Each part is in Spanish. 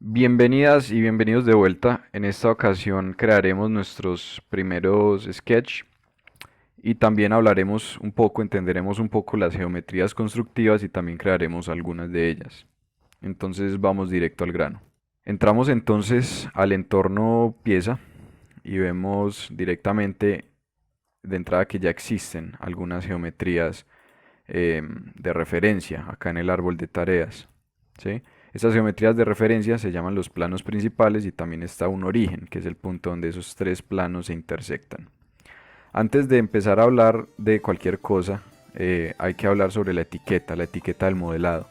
Bienvenidas y bienvenidos de vuelta. En esta ocasión crearemos nuestros primeros sketch y también hablaremos un poco, entenderemos un poco las geometrías constructivas y también crearemos algunas de ellas. Entonces vamos directo al grano. Entramos entonces al entorno pieza y vemos directamente de entrada que ya existen algunas geometrías de referencia acá en el árbol de tareas. ¿Sí? Estas geometrías de referencia se llaman los planos principales y también está un origen, que es el punto donde esos tres planos se intersectan. Antes de empezar a hablar de cualquier cosa, hay que hablar sobre la etiqueta del modelado.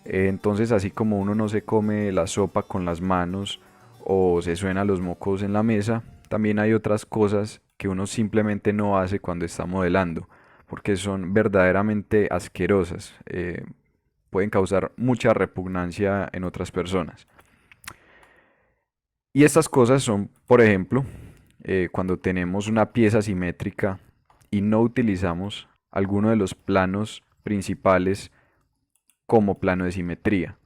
Entonces, así como uno no se come la sopa con las manos o se suena los mocos en la mesa, también hay otras cosas que uno simplemente no hace cuando está modelando, porque son verdaderamente asquerosas. Pueden causar mucha repugnancia en otras personas. Y estas cosas son, por ejemplo, cuando tenemos una pieza simétrica y no utilizamos alguno de los planos principales como plano de simetría,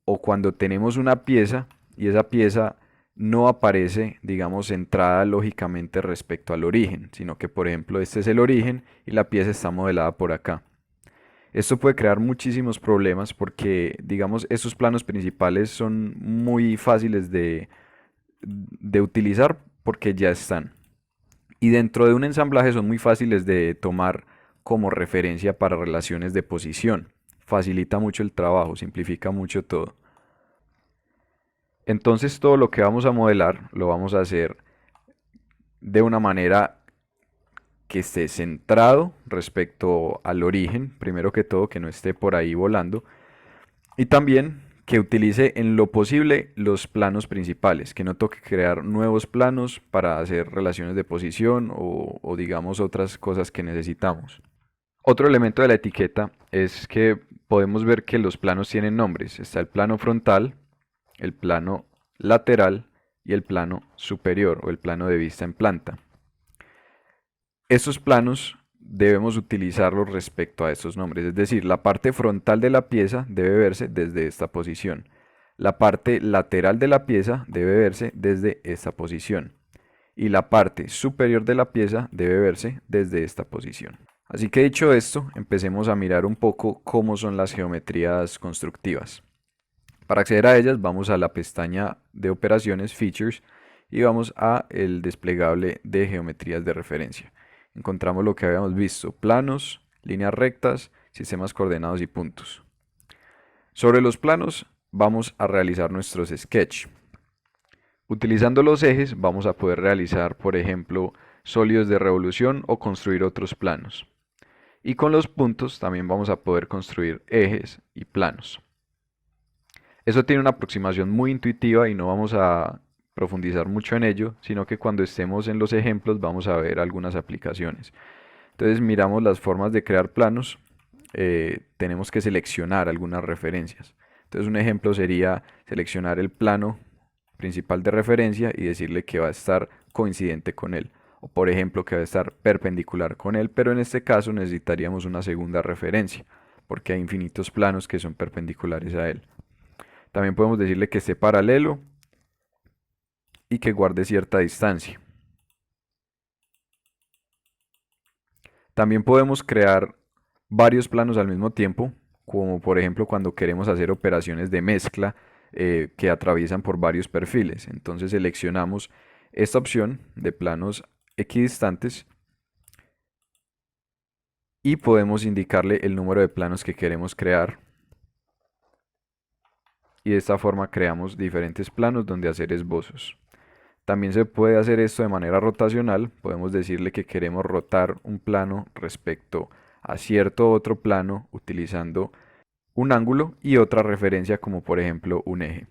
o cuando tenemos una pieza y esa pieza no aparece, digamos, centrada lógicamente respecto al origen, sino que, por ejemplo, este es el origen y la pieza está modelada por acá. Esto puede crear muchísimos problemas porque, digamos, esos planos principales son muy fáciles de utilizar porque ya están. Y dentro de un ensamblaje son muy fáciles de tomar como referencia para relaciones de posición. Facilita mucho el trabajo, simplifica mucho todo. Entonces todo lo que vamos a modelar lo vamos a hacer de una manera que esté centrado respecto al origen, primero que todo, que no esté por ahí volando, y también que utilice en lo posible los planos principales, que no toque crear nuevos planos para hacer relaciones de posición o digamos otras cosas que necesitamos. Otro elemento de la etiqueta es que podemos ver que los planos tienen nombres. Está el plano frontal, el plano lateral y el plano superior o el plano de vista en planta. Estos planos debemos utilizarlos respecto a estos nombres, es decir, la parte frontal de la pieza debe verse desde esta posición. La parte lateral de la pieza debe verse desde esta posición. Y la parte superior de la pieza debe verse desde esta posición. Así que dicho esto, empecemos a mirar un poco cómo son las geometrías constructivas. Para acceder a ellas vamos a la pestaña de operaciones Features y vamos a el desplegable de geometrías de referencia. Encontramos lo que habíamos visto, planos, líneas rectas, sistemas coordenados y puntos. Sobre los planos vamos a realizar nuestros sketch. Utilizando los ejes vamos a poder realizar, por ejemplo, sólidos de revolución o construir otros planos. Y con los puntos también vamos a poder construir ejes y planos. Eso tiene una aproximación muy intuitiva y no vamos a profundizar mucho en ello, sino que cuando estemos en los ejemplos vamos a ver algunas aplicaciones. Entonces miramos las formas de crear planos, tenemos que seleccionar algunas referencias. Entonces un ejemplo sería seleccionar el plano principal de referencia y decirle que va a estar coincidente con él. O por ejemplo que va a estar perpendicular con él, pero en este caso necesitaríamos una segunda referencia, porque hay infinitos planos que son perpendiculares a él. También podemos decirle que esté paralelo y que guarde cierta distancia. También podemos crear varios planos al mismo tiempo, como por ejemplo cuando queremos hacer operaciones de mezcla que atraviesan por varios perfiles. Entonces seleccionamos esta opción de planos equidistantes y podemos indicarle el número de planos que queremos crear. Y de esta forma creamos diferentes planos donde hacer esbozos. También se puede hacer esto de manera rotacional. Podemos decirle que queremos rotar un plano respecto a cierto otro plano utilizando un ángulo y otra referencia como por ejemplo un eje.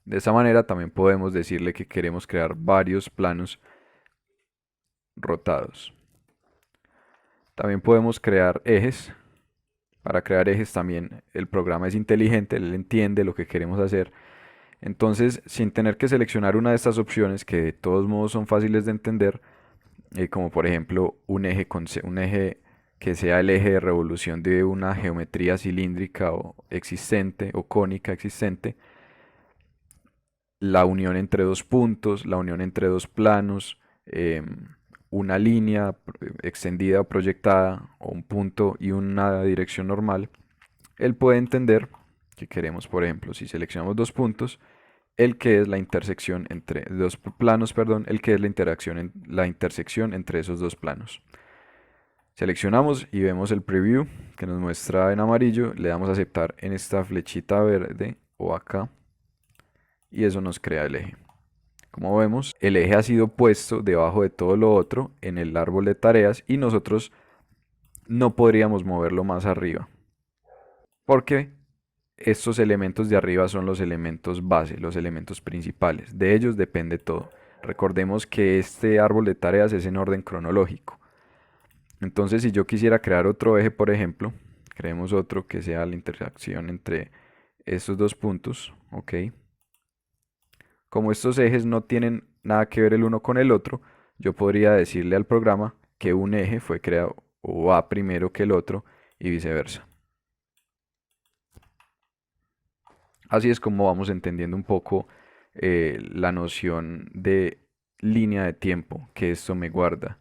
De esta manera también podemos decirle que queremos crear varios planos rotados. También podemos crear ejes. Para crear ejes también el programa es inteligente, él entiende lo que queremos hacer. Entonces, sin tener que seleccionar una de estas opciones que de todos modos son fáciles de entender, como por ejemplo un eje que sea el eje de revolución de una geometría cilíndrica o existente o cónica existente, la unión entre dos puntos, la unión entre dos planos, una línea extendida o proyectada, o un punto y una dirección normal, él puede entender que queremos, por ejemplo, si seleccionamos dos puntos, el que es la intersección entre dos planos, perdón, el que es la intersección entre esos dos planos. Seleccionamos y vemos el preview que nos muestra en amarillo, le damos a aceptar en esta flechita verde o acá y eso nos crea el eje. Como vemos, el eje ha sido puesto debajo de todo lo otro en el árbol de tareas y nosotros no podríamos moverlo más arriba porque estos elementos de arriba son los elementos base, los elementos principales. De ellos depende todo. Recordemos que este árbol de tareas es en orden cronológico. Entonces, si yo quisiera crear otro eje, por ejemplo, creemos otro que sea la intersección entre estos dos puntos, ¿ok? Como estos ejes no tienen nada que ver el uno con el otro, yo podría decirle al programa que un eje fue creado o va primero que el otro y viceversa. Así es como vamos entendiendo un poco la noción de línea de tiempo que esto me guarda.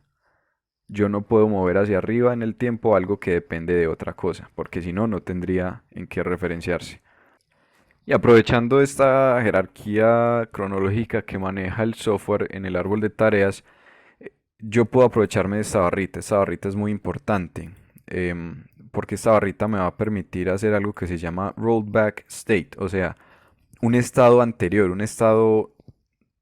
Yo no puedo mover hacia arriba en el tiempo algo que depende de otra cosa, porque si no, no tendría en qué referenciarse. Y aprovechando esta jerarquía cronológica que maneja el software en el árbol de tareas, yo puedo aprovecharme de esta barrita. Esta barrita es muy importante, porque esta barrita me va a permitir hacer algo que se llama rollback state, o sea, un estado anterior, un estado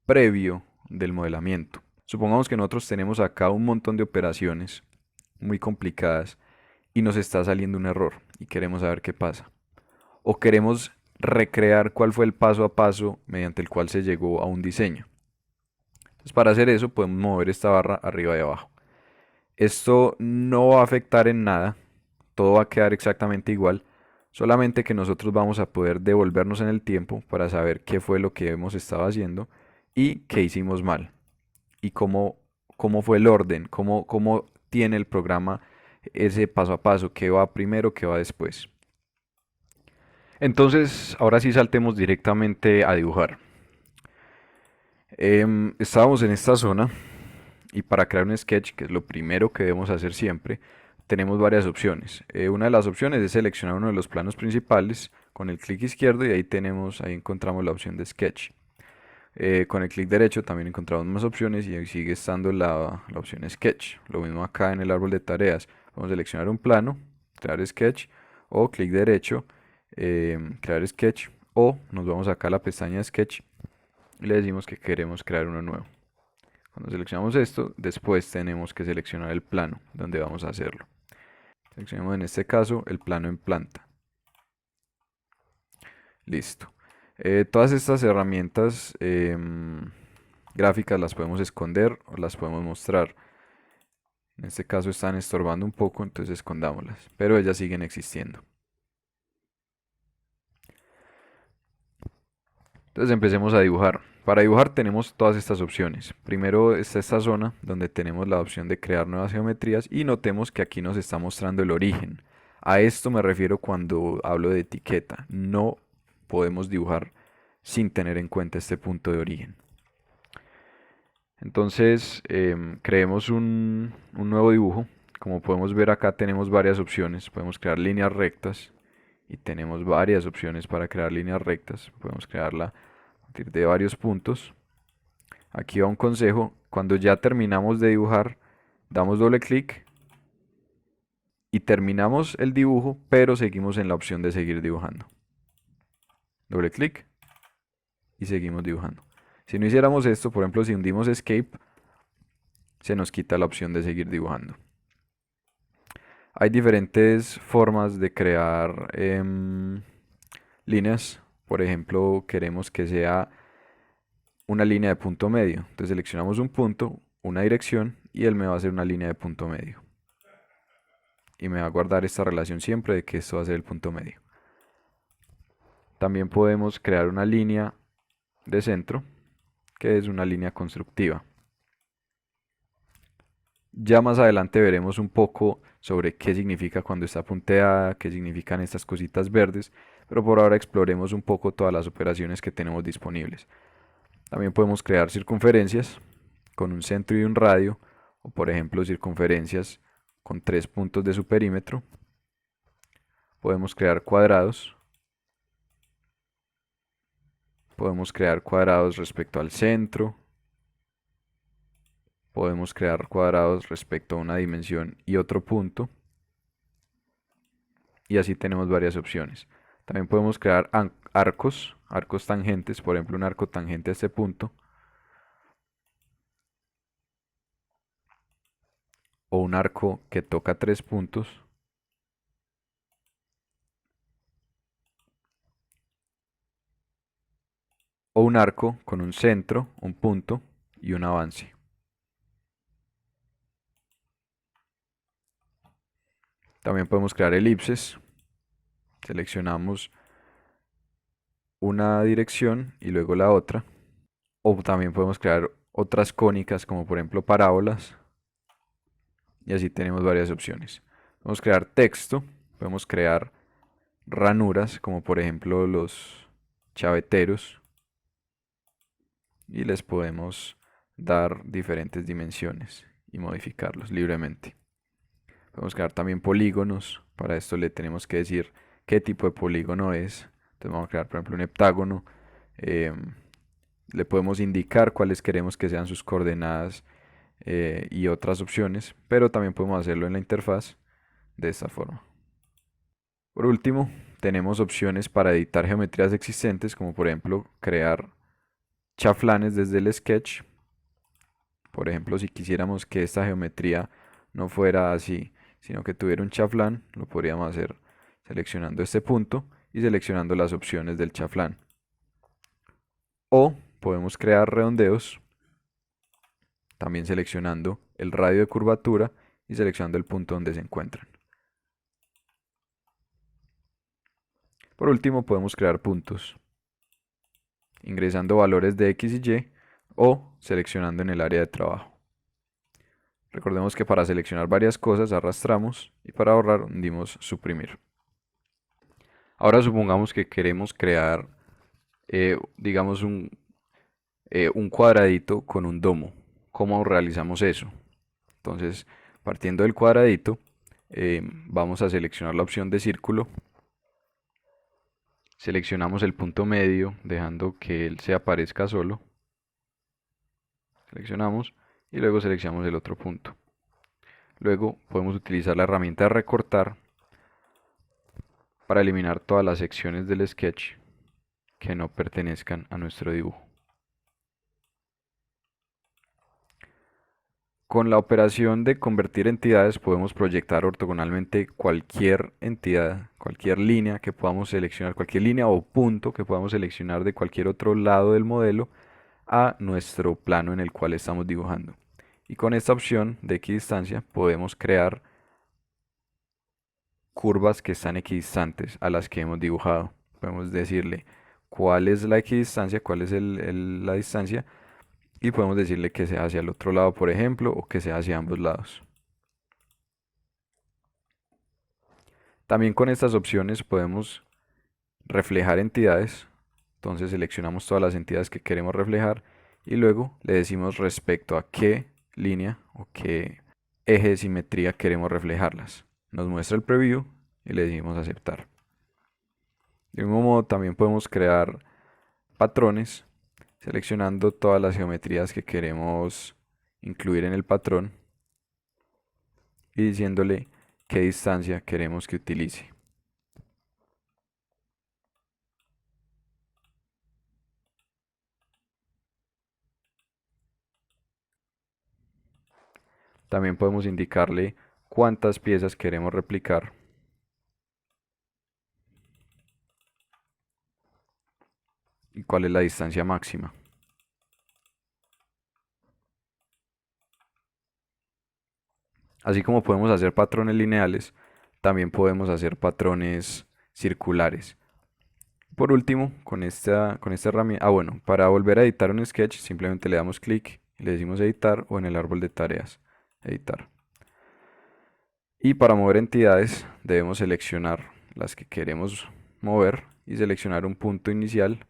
previo del modelamiento. Supongamos que nosotros tenemos acá un montón de operaciones muy complicadas y nos está saliendo un error y queremos saber qué pasa. O queremos recrear cuál fue el paso a paso mediante el cual se llegó a un diseño. Entonces, para hacer eso podemos mover esta barra arriba y abajo. Esto no va a afectar en nada, todo va a quedar exactamente igual, solamente que nosotros vamos a poder devolvernos en el tiempo para saber qué fue lo que hemos estado haciendo y qué hicimos mal y cómo fue el orden, cómo tiene el programa ese paso a paso, qué va primero, qué va después. Entonces, ahora sí saltemos directamente a dibujar. Estábamos en esta zona y para crear un sketch, que es lo primero que debemos hacer siempre, tenemos varias opciones. Una de las opciones es seleccionar uno de los planos principales con el clic izquierdo y ahí encontramos la opción de sketch. Con el clic derecho también encontramos más opciones y ahí sigue estando la opción sketch. Lo mismo acá en el árbol de tareas. Vamos a seleccionar un plano, crear sketch o clic derecho, crear sketch o nos vamos acá a la pestaña sketch y le decimos que queremos crear uno nuevo. Cuando seleccionamos esto, después tenemos que seleccionar el plano donde vamos a hacerlo. Seleccionamos en este caso el plano en planta. Listo. Todas estas herramientas gráficas las podemos esconder o las podemos mostrar. En este caso están estorbando un poco, entonces escondámoslas, pero ellas siguen existiendo. Entonces empecemos a dibujar. Para dibujar tenemos todas estas opciones. Primero está esta zona donde tenemos la opción de crear nuevas geometrías y notemos que aquí nos está mostrando el origen. A esto me refiero cuando hablo de etiqueta. No podemos dibujar sin tener en cuenta este punto de origen. Entonces creemos un nuevo dibujo. Como podemos ver acá tenemos varias opciones. Podemos crear líneas rectas y tenemos varias opciones para crear líneas rectas. Podemos crearla a partir de varios puntos. Aquí va un consejo. Cuando ya terminamos de dibujar, damos doble clic y terminamos el dibujo, pero seguimos en la opción de seguir dibujando. Doble clic y seguimos dibujando. Si no hiciéramos esto, por ejemplo, si hundimos Escape, se nos quita la opción de seguir dibujando. Hay diferentes formas de crear líneas. Por ejemplo, queremos que sea una línea de punto medio. Entonces seleccionamos un punto, una dirección y él me va a hacer una línea de punto medio. Y me va a guardar esta relación siempre de que esto va a ser el punto medio. También podemos crear una línea de centro, que es una línea constructiva. Ya más adelante veremos un poco sobre qué significa cuando está punteada, qué significan estas cositas verdes, pero por ahora exploremos un poco todas las operaciones que tenemos disponibles. También podemos crear circunferencias con un centro y un radio, o por ejemplo circunferencias con 3 puntos de su perímetro. Podemos crear cuadrados. Podemos crear cuadrados respecto al centro. Podemos crear cuadrados respecto a una dimensión y otro punto. Y así tenemos varias opciones. También podemos crear arcos tangentes, por ejemplo un arco tangente a este punto, o un arco que toca 3 puntos, o un arco con un centro, un punto y un avance. También podemos crear elipses. Seleccionamos una dirección y luego la otra. O también podemos crear otras cónicas como por ejemplo parábolas. Y así tenemos varias opciones. Podemos crear texto. Podemos crear ranuras como por ejemplo los chaveteros. Y les podemos dar diferentes dimensiones y modificarlos libremente. Podemos crear también polígonos. Para esto le tenemos que decir qué tipo de polígono es. Entonces vamos a crear por ejemplo un heptágono. Le podemos indicar cuáles queremos que sean sus coordenadas y otras opciones, pero también podemos hacerlo en la interfaz de esta forma. Por último, tenemos opciones para editar geometrías existentes, como por ejemplo crear chaflanes desde el sketch. Por ejemplo, si quisiéramos que esta geometría no fuera así, sino que tuviera un chaflán, lo podríamos hacer seleccionando este punto y seleccionando las opciones del chaflán. O podemos crear redondeos, también seleccionando el radio de curvatura y seleccionando el punto donde se encuentran. Por último, podemos crear puntos, ingresando valores de X y Y o seleccionando en el área de trabajo. Recordemos que para seleccionar varias cosas arrastramos y para ahorrar hundimos suprimir. Ahora supongamos que queremos crear, digamos, un cuadradito con un domo. ¿Cómo realizamos eso? Entonces, partiendo del cuadradito, vamos a seleccionar la opción de círculo. Seleccionamos el punto medio, dejando que él se aparezca solo. Seleccionamos y luego seleccionamos el otro punto. Luego podemos utilizar la herramienta de recortar para eliminar todas las secciones del sketch que no pertenezcan a nuestro dibujo. Con la operación de convertir entidades podemos proyectar ortogonalmente cualquier entidad, cualquier línea que podamos seleccionar, cualquier línea o punto que podamos seleccionar de cualquier otro lado del modelo a nuestro plano en el cual estamos dibujando. Y con esta opción de equidistancia podemos crear curvas que están equidistantes a las que hemos dibujado. Podemos decirle cuál es la equidistancia, cuál es la distancia, y podemos decirle que sea hacia el otro lado, por ejemplo, o que sea hacia ambos lados. También con estas opciones podemos reflejar entidades. Entonces seleccionamos todas las entidades que queremos reflejar y luego le decimos respecto a qué línea o qué eje de simetría queremos reflejarlas. Nos muestra el preview y le decimos aceptar. De mismo modo también podemos crear patrones seleccionando todas las geometrías que queremos incluir en el patrón y diciéndole qué distancia queremos que utilice. También podemos indicarle cuántas piezas queremos replicar y cuál es la distancia máxima. Así como podemos hacer patrones lineales, también podemos hacer patrones circulares. Por último, con esta herramienta, bueno, para volver a editar un sketch, simplemente le damos clic y le decimos editar o en el árbol de tareas, editar. Y para mover entidades debemos seleccionar las que queremos mover y seleccionar un punto inicial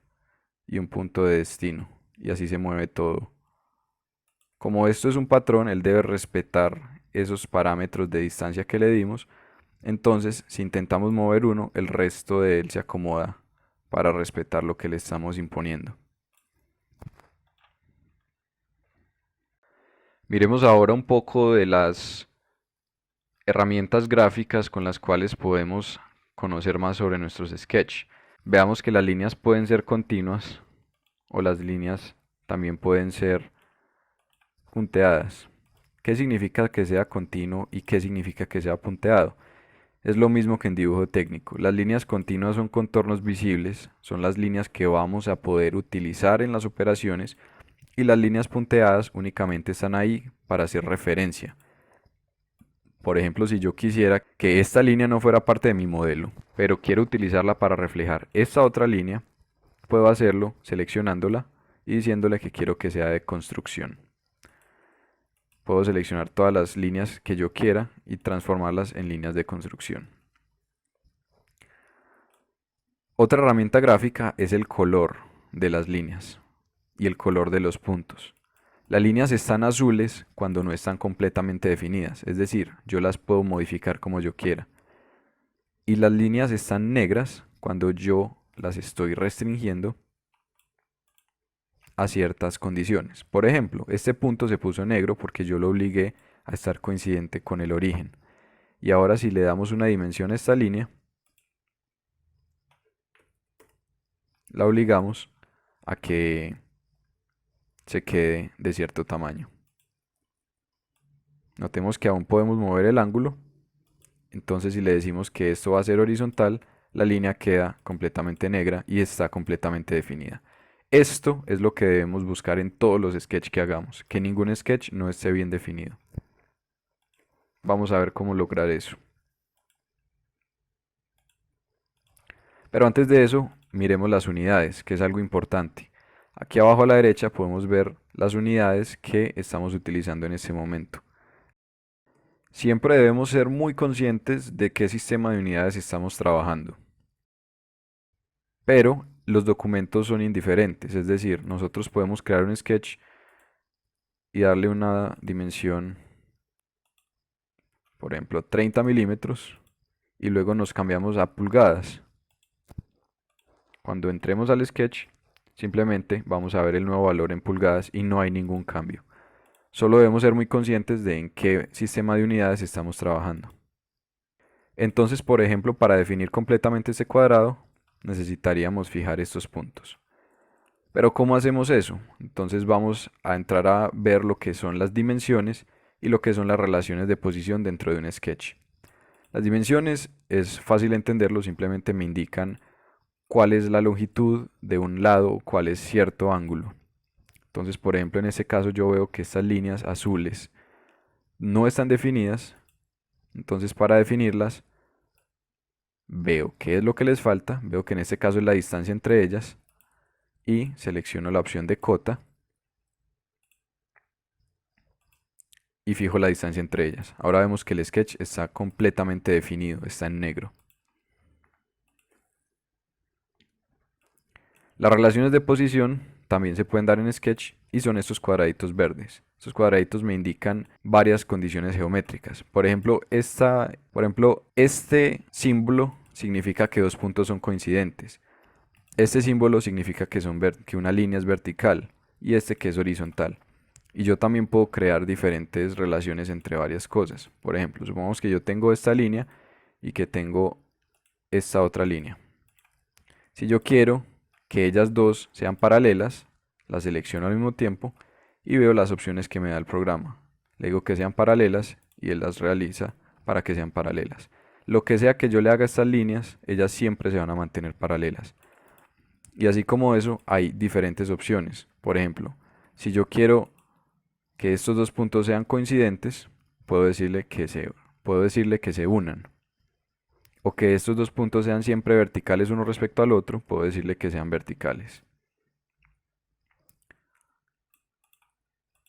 y un punto de destino. y así se mueve todo. Como esto es un patrón, él debe respetar esos parámetros de distancia que le dimos. Entonces, si intentamos mover uno, el resto de él se acomoda para respetar lo que le estamos imponiendo. Miremos ahora un poco de las herramientas gráficas con las cuales podemos conocer más sobre nuestros sketch. Veamos que las líneas pueden ser continuas o las líneas también pueden ser punteadas. ¿Qué significa que sea continuo y qué significa que sea punteado? Es lo mismo que en dibujo técnico. Las líneas continuas son contornos visibles, son las líneas que vamos a poder utilizar en las operaciones, y las líneas punteadas únicamente están ahí para hacer referencia. Por ejemplo, si yo quisiera que esta línea no fuera parte de mi modelo, pero quiero utilizarla para reflejar esta otra línea, puedo hacerlo seleccionándola y diciéndole que quiero que sea de construcción. Puedo seleccionar todas las líneas que yo quiera y transformarlas en líneas de construcción. Otra herramienta gráfica es el color de las líneas y el color de los puntos. Las líneas están azules cuando no están completamente definidas, es decir, yo las puedo modificar como yo quiera. Y las líneas están negras cuando yo las estoy restringiendo a ciertas condiciones. Por ejemplo, este punto se puso negro porque yo lo obligué a estar coincidente con el origen. Y ahora si le damos una dimensión a esta línea, la obligamos a que se quede de cierto tamaño. Notemos que aún podemos mover el ángulo. Entonces si le decimos que esto va a ser horizontal, la línea queda completamente negra y está completamente definida. Esto es lo que debemos buscar en todos los sketches que hagamos, que ningún sketch no esté bien definido. Vamos a ver cómo lograr eso. Pero antes de eso, miremos las unidades, que es algo importante. Aquí abajo a la derecha podemos ver las unidades que estamos utilizando en este momento. Siempre debemos ser muy conscientes de qué sistema de unidades estamos trabajando. Pero los documentos son indiferentes, es decir, nosotros podemos crear un sketch y darle una dimensión, por ejemplo, 30 milímetros, y luego nos cambiamos a pulgadas. Cuando entremos al sketch, simplemente vamos a ver el nuevo valor en pulgadas y no hay ningún cambio. Solo debemos ser muy conscientes de en qué sistema de unidades estamos trabajando. Entonces, por ejemplo, para definir completamente este cuadrado, necesitaríamos fijar estos puntos. Pero ¿cómo hacemos eso? Entonces vamos a entrar a ver lo que son las dimensiones y lo que son las relaciones de posición dentro de un sketch. Las dimensiones es fácil entenderlo, simplemente me indican cuál es la longitud de un lado, cuál es cierto ángulo. Entonces, por ejemplo, en este caso yo veo que estas líneas azules no están definidas. Entonces, para definirlas, veo qué es lo que les falta. Veo que en este caso es la distancia entre ellas. Y selecciono la opción de cota. Y fijo la distancia entre ellas. Ahora vemos que el sketch está completamente definido, está en negro. Las relaciones de posición también se pueden dar en Sketch y son estos cuadraditos verdes. Estos cuadraditos me indican varias condiciones geométricas. Por ejemplo, este símbolo significa que dos puntos son coincidentes. Este símbolo significa que una línea es vertical y este que es horizontal. Y yo también puedo crear diferentes relaciones entre varias cosas. Por ejemplo, supongamos que yo tengo esta línea y que tengo esta otra línea. Si yo quiero que ellas dos sean paralelas, las selecciono al mismo tiempo y veo las opciones que me da el programa. Le digo que sean paralelas y él las realiza para que sean paralelas. Lo que sea que yo le haga a estas líneas, ellas siempre se van a mantener paralelas. Y así como eso, hay diferentes opciones. Por ejemplo, si yo quiero que estos dos puntos sean coincidentes, puedo decirle que se unan. O que estos dos puntos sean siempre verticales uno respecto al otro, puedo decirle que sean verticales.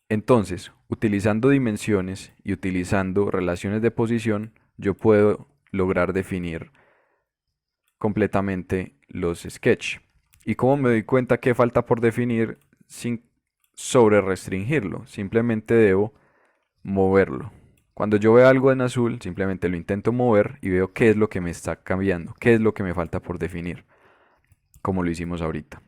Entonces, utilizando dimensiones y utilizando relaciones de posición, yo puedo lograr definir completamente los sketch. ¿Y cómo me doy cuenta que falta por definir? sin sobre restringirlo, simplemente debo moverlo. Cuando yo veo algo en azul, simplemente lo intento mover y veo qué es lo que me está cambiando, qué es lo que me falta por definir, como lo hicimos ahorita.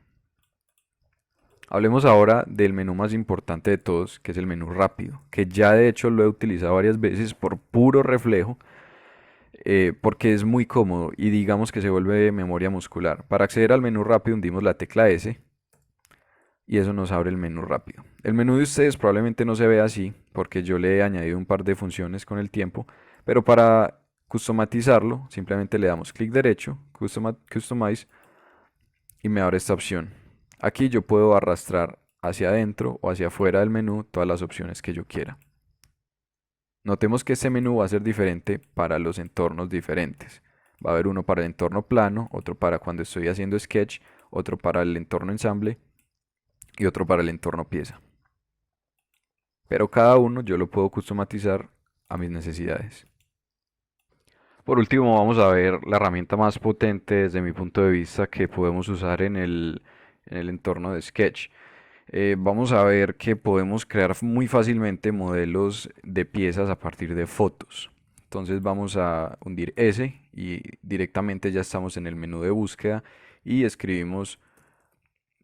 Hablemos ahora del menú más importante de todos, que es el menú rápido, que ya de hecho lo he utilizado varias veces por puro reflejo, porque es muy cómodo y digamos que se vuelve memoria muscular. Para acceder al menú rápido hundimos la tecla S y eso nos abre el menú rápido. El menú de ustedes probablemente no se vea así, porque yo le he añadido un par de funciones con el tiempo, pero para customizarlo simplemente le damos clic derecho, Customize, y me abre esta opción. Aquí yo puedo arrastrar hacia adentro o hacia afuera del menú todas las opciones que yo quiera. Notemos que este menú va a ser diferente para los entornos diferentes. Va a haber uno para el entorno plano, otro para cuando estoy haciendo sketch, otro para el entorno ensamble y otro para el entorno pieza. Pero cada uno yo lo puedo customizar a mis necesidades. Por último, vamos a ver la herramienta más potente desde mi punto de vista que podemos usar en el entorno de Sketch. Vamos a ver que podemos crear muy fácilmente modelos de piezas a partir de fotos. Entonces vamos a hundir S y directamente ya estamos en el menú de búsqueda y escribimos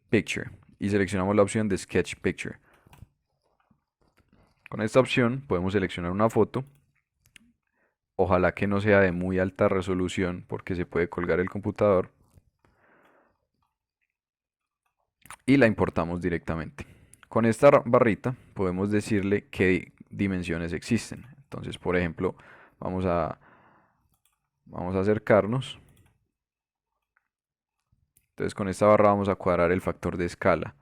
Picture y seleccionamos la opción de Sketch Picture. Con esta opción podemos seleccionar una foto. Ojalá que no sea de muy alta resolución porque se puede colgar el computador y la importamos directamente. Con esta barrita podemos decirle qué dimensiones existen. Entonces, por ejemplo, vamos a, vamos a acercarnos. Entonces, con esta barra vamos a cuadrar el factor de escala.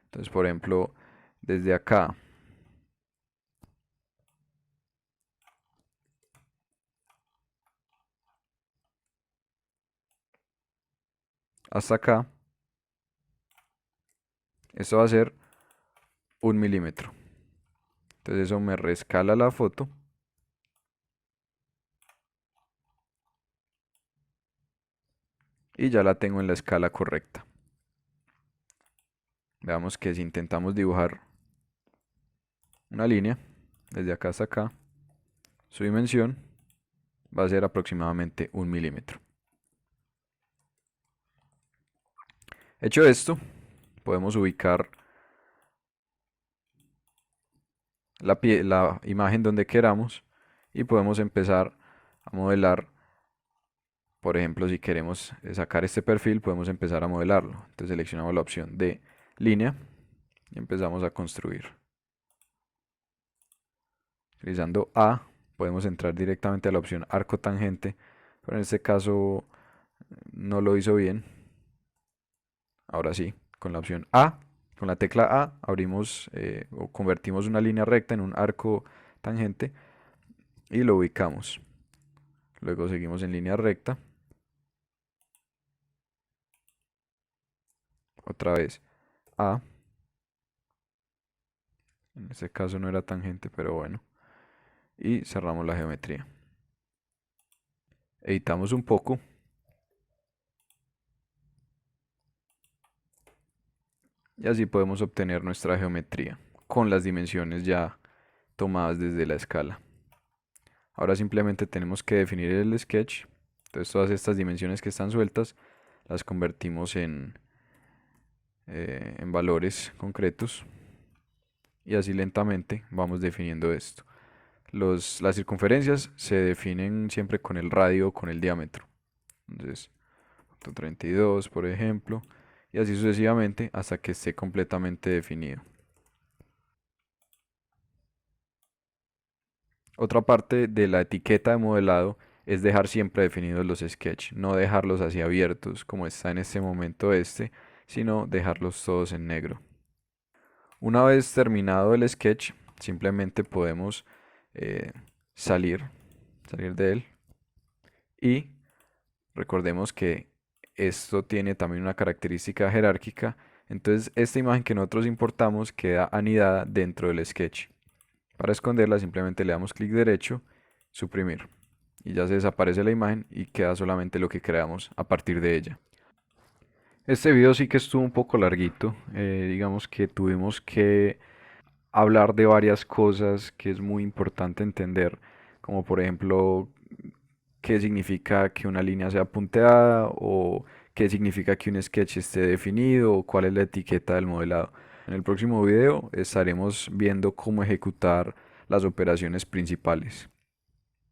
Entonces, por ejemplo, desde acá hasta acá, esto va a ser 1 milímetro. Entonces, eso me rescala la foto. Y ya la tengo en la escala correcta. Veamos que si intentamos dibujar una línea, desde acá hasta acá, su dimensión va a ser aproximadamente 1 milímetro. Hecho esto, podemos ubicar la imagen donde queramos y podemos empezar a modelar. Por ejemplo, si queremos sacar este perfil, podemos empezar a modelarlo. Entonces seleccionamos la opción de línea y empezamos a construir. Utilizando A, podemos entrar directamente a la opción arco tangente, pero en este caso no lo hizo bien. Ahora sí, con la opción A, con la tecla A, abrimos o convertimos una línea recta en un arco tangente y lo ubicamos. Luego seguimos en línea recta. Otra vez A. En este caso no era tangente, pero bueno. Y cerramos la geometría. Editamos un poco. Y así podemos obtener nuestra geometría con las dimensiones ya tomadas desde la escala. Ahora simplemente tenemos que definir el sketch. Entonces todas estas dimensiones que están sueltas las convertimos en valores concretos. Y así lentamente vamos definiendo esto. Las circunferencias se definen siempre con el radio o con el diámetro. Entonces, 32, por ejemplo, y así sucesivamente hasta que esté completamente definido. Otra parte de la etiqueta de modelado es dejar siempre definidos los sketches, no dejarlos así abiertos como está en este momento sino dejarlos todos en negro. Una vez terminado el sketch, simplemente podemos eh, salir, salir de él y recordemos que esto tiene también una característica jerárquica, entonces esta imagen que nosotros importamos queda anidada dentro del sketch. Para esconderla simplemente le damos clic derecho, suprimir y ya se desaparece la imagen y queda solamente lo que creamos a partir de ella. Este video sí que estuvo un poco larguito, digamos que tuvimos que hablar de varias cosas que es muy importante entender, como por ejemplo qué significa que una línea sea punteada o qué significa que un sketch esté definido o cuál es la etiqueta del modelado. En el próximo video estaremos viendo cómo ejecutar las operaciones principales.